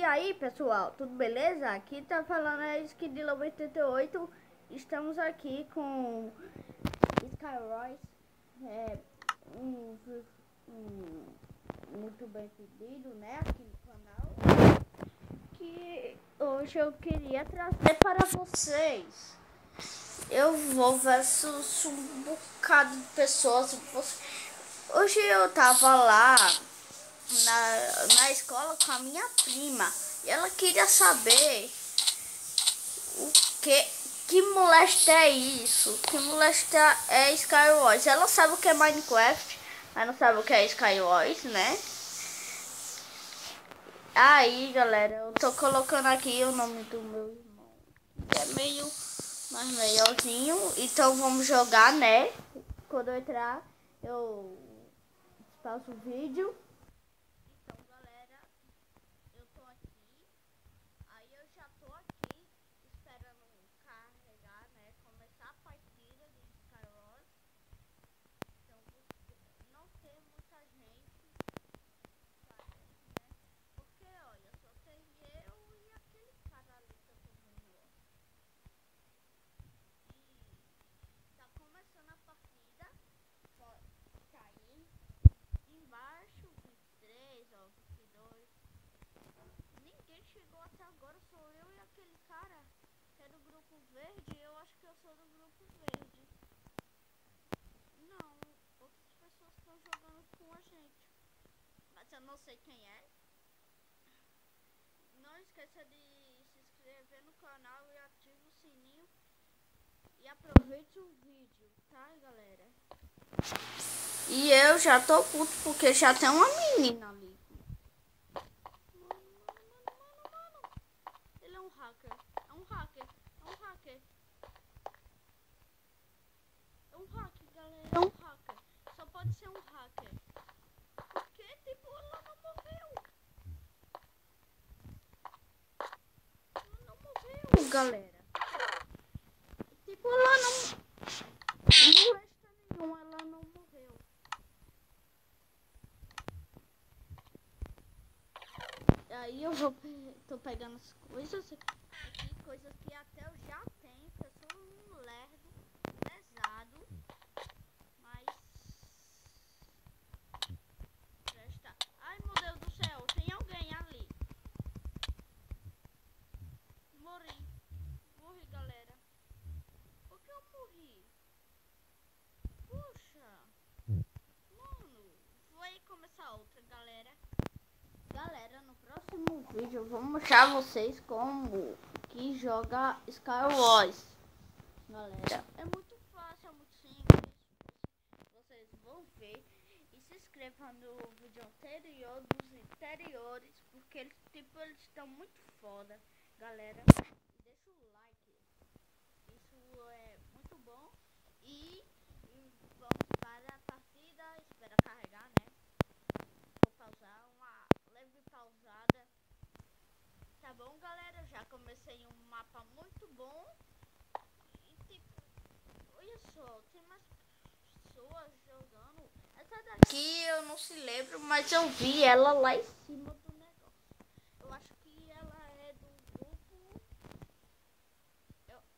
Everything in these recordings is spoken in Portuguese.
E aí, pessoal, tudo beleza? Aqui tá falando a Skidilla 88. Estamos aqui com Skyroyce, um muito bem pedido, né, aqui no canal. Que hoje eu queria trazer para vocês. Eu vou versus um bocado de pessoas. Hoje eu tava lá na escola com a minha prima e ela queria saber o que molesta é isso, que molesta é Skywars. Ela sabe o que é Minecraft, mas não sabe o que é Skywars, né? Aí, galera, eu tô colocando aqui o nome do meu irmão, que é meio mais melhorzinho. Então vamos jogar, né? Quando eu entrar, eu pauso o vídeo. Então, galera, eu tô aqui. Aí eu já tô aqui esperando carregar, né? Começar a partida de Skywars. Então não tem muita gente, parece, né? Porque olha, só tem eu e aquele cara ali que eu tô vendo, ó. E tá começando a partida. Só tá aí embaixo 23, ó, 22. Ninguém chegou até agora, sou eu e aquele cara que é do grupo verde. Eu acho que eu sou do grupo verde. Não, outras pessoas estão jogando com a gente, mas eu não sei quem é. Não esqueça de se inscrever no canal e ative o sininho. E aproveite o vídeo, tá, galera? E eu já tô puto porque já tem uma menina ali. Ele é um hacker. É um hacker. É um hacker. É um hacker, galera. É um hacker. Só pode ser um hacker. Porque, tipo, ela não morreu. Ela não morreu, galera. Tipo, ela não molesta nenhum. Ela não morreu. Aí eu tô pegando as coisas aqui, coisas que até eu já tenho, que eu sou um lerdo pesado, mas presta. Ai, meu Deus do céu, tem alguém ali. Morri, galera. Por que eu morri? Puxa, mano, vai começar outra, galera. Galera, no próximo vídeo eu vou mostrar a vocês como que joga Skywars. Galera, é muito fácil, é muito simples. Vocês vão ver. E se inscrevam no vídeo anterior, dos anteriores, porque eles estão muito foda, galera. Deixa o like, isso é muito bom. E vamos para a partida. Espera carregar, né? Vou pausar, uma leve pausada. Tá bom, galera? Já comecei um mapa muito bom. E tipo, olha só, tem mais pessoas jogando. Essa daqui eu não se lembro, mas eu vi ela lá em cima do negócio. Eu acho que ela é do grupo.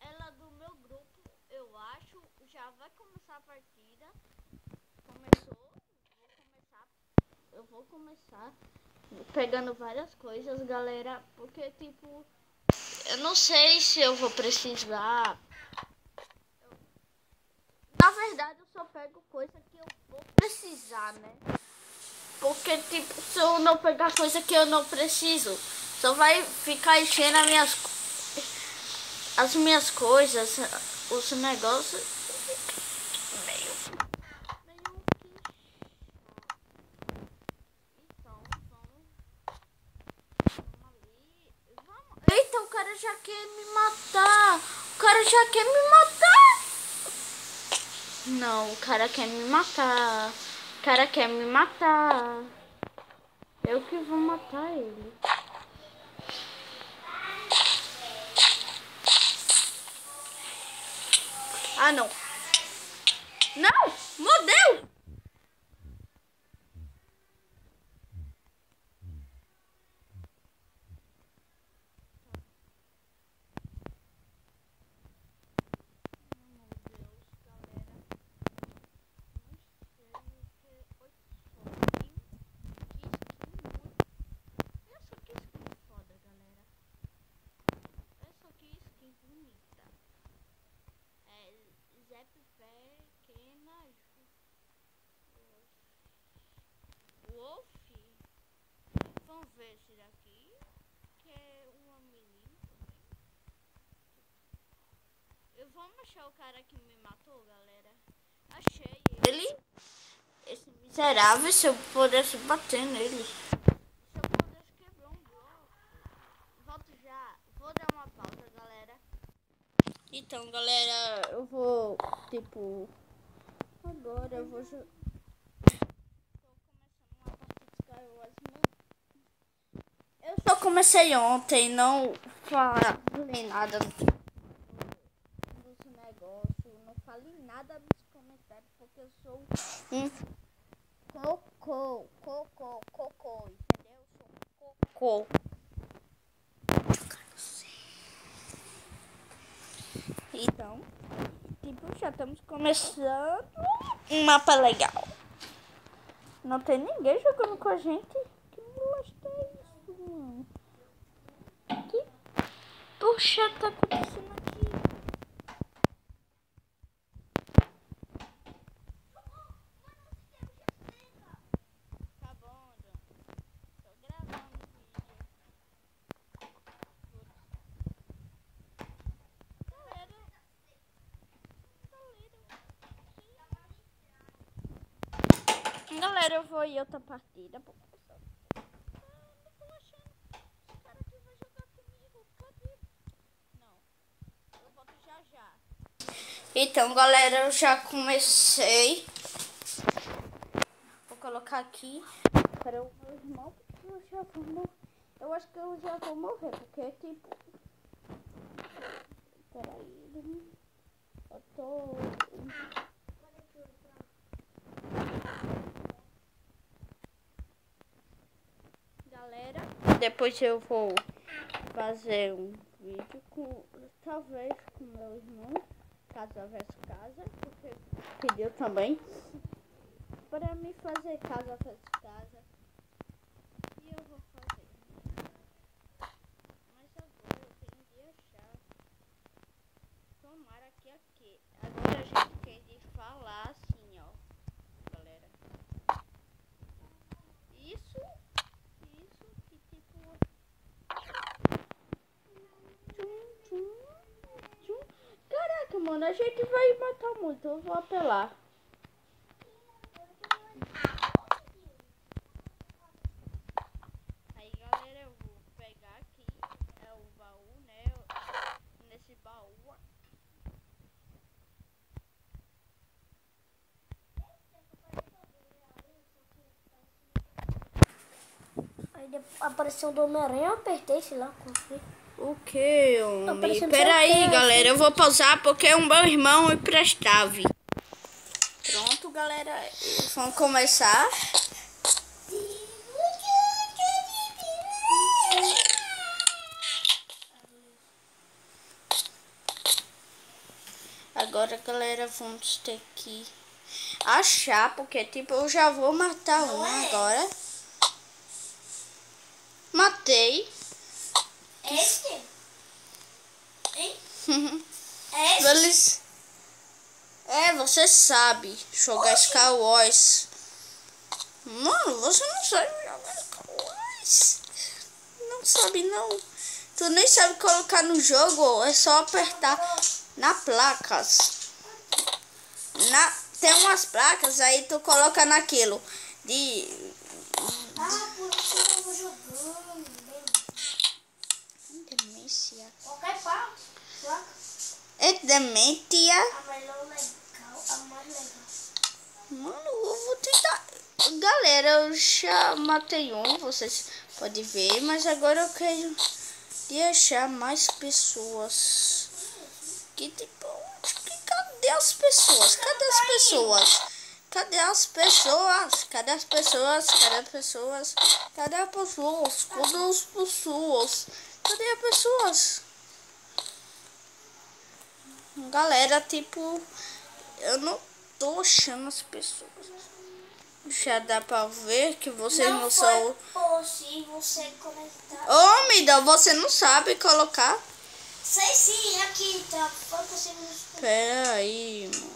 Ela é do meu grupo, eu acho. Já vai começar a partida. Começou. Eu vou começar pegando várias coisas, galera. Porque tipo, eu não sei se eu vou precisar. Na verdade, eu só pego coisa que eu vou precisar, né? Porque, tipo, se eu não pegar coisa que eu não preciso, só vai ficar enchendo as minhas coisas, os negócios. Meio que. Então, vamos ali. Eita, o cara já quer me matar. O cara já quer me matar. Não, o cara quer me matar. O cara quer me matar. Eu que vou matar ele. Ah, não. Não! Meu Deus! esse daqui, que é uma menina também. Eu vou achar o cara que me matou, galera. Achei ele. Esse miserável, se eu pudesse bater nele. Se eu pudesse quebrar um bloco. Volto já. Vou dar uma pausa, galera. Então, galera, eu vou, tipo... Agora eu vou... Tô começando uma partida de Skywars. Eu só comecei ontem, não falei nada dos negócios. Não falei nada nos comentários, porque eu sou um cocô, entendeu? Eu sou um cocô. Então, tipo, já estamos começando um mapa legal. Não tem ninguém jogando com a gente. Que bosta é isso, mano? Que puxa tá acontecendo aqui? Tá bom, John. Tô gravando o vídeo. Galera, eu vou em outra partida. Não tô achando esse cara que vai jogar comigo. Cadê? Não. Eu volto já já. Então, galera, eu já comecei. Vou colocar aqui para o meu irmão, porque eu já vou morrer. Eu acho que eu já vou morrer, porque tipo... Peraí. Eu tô... Galera, depois eu vou fazer um vídeo com... Talvez com meu irmão. Casa versus casa, porque pediu também para me fazer casa versus casa. E eu vou fazer. Mas agora eu tenho que achar. Tomara que aqui. Agora a gente tem de falar assim, ó. Galera. Isso que tipo. Caraca, mano, a gente vai matar muito. Eu vou apelar. Aí, galera, eu vou pegar aqui. É o baú, né? Nesse baú. Aí apareceu o do Homem-Aranha, eu apertei, sei lá, confio. O que, homem? Peraí, galera, eu vou pausar porque é um meu irmão imprestável. Pronto, galera, vamos começar. Agora, galera, vamos ter que achar, porque tipo, eu já vou matar um agora. Matei. Esse? Hein? Eles... você sabe jogar Skywars. Mano, você não sabe jogar Skywars. Não sabe, não. Tu nem sabe colocar no jogo. É só apertar na placas. Tem umas placas, aí tu coloca naquilo. Por isso que eu tava jogando. Demência. Qualquer placa. É demência. A melhor legal, a mais legal. Mano, eu vou tentar. Galera, eu já matei um, vocês podem ver, mas agora eu quero deixar mais pessoas. Que tipo, cadê as pessoas? Cadê as pessoas? Cadê as pessoas? Cadê as pessoas? Cadê as pessoas? Cadê as pessoas? Cadê as pessoas? Cadê as pessoas? Galera, tipo, eu não tô achando as pessoas. Já dá pra ver que vocês não são... possível você conectar. Ô, Mida, você não sabe colocar? Sei sim, aqui tá. Foi possível. Pera aí, mano.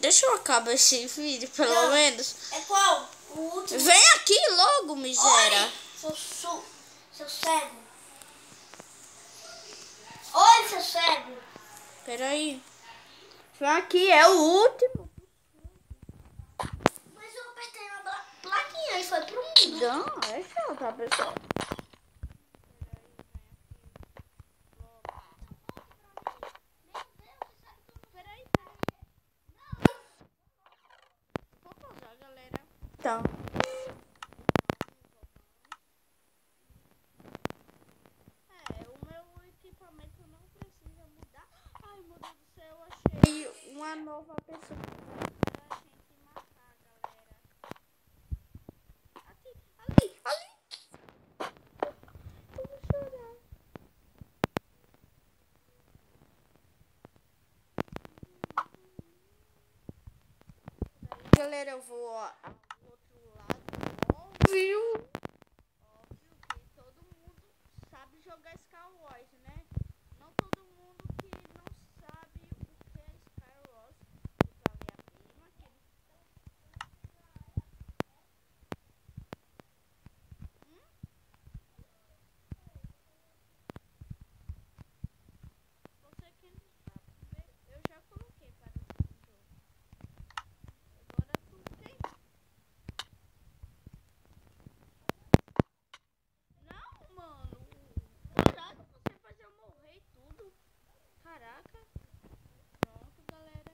Deixa eu acabar esse vídeo, pelo menos. É qual? O último. Vem aqui logo, miséria. Oi, Seu cego. Oi, seu cego. Peraí. Vem aqui, é o último. Mas eu apertei na plaquinha e foi pro mundo. Não, é chato, pessoal. Vou pausar, galera. Então. O meu equipamento não precisa mudar. Ai, meu Deus do céu, eu achei uma nova pessoa pra gente matar, galera. Aqui, ali. Eu vou chorar. Galera, eu vou ao outro lado. Óbvio que todo mundo sabe jogar Skywars, né? Não todo mundo que não sabe o que é Skywars. Tipo a minha prima, que você que não sabe, eu já coloquei para o jogo. Agora tu tem. Não, mano. Caraca, você faz eu morrer e tudo. Caraca. Pronto, galera.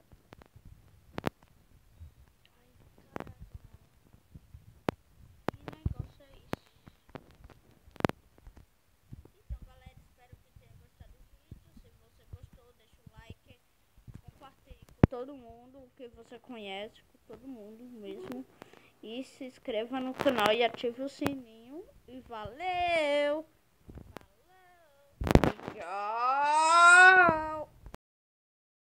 Ai, caraca, mano. Que negócio é isso? Então, galera, espero que tenha gostado do vídeo. Se você gostou, deixa o like. Compartilhe com todo mundo que você conhece. Com todo mundo mesmo. E se inscreva no canal e ative o sininho. E valeu! Falou! Tchau!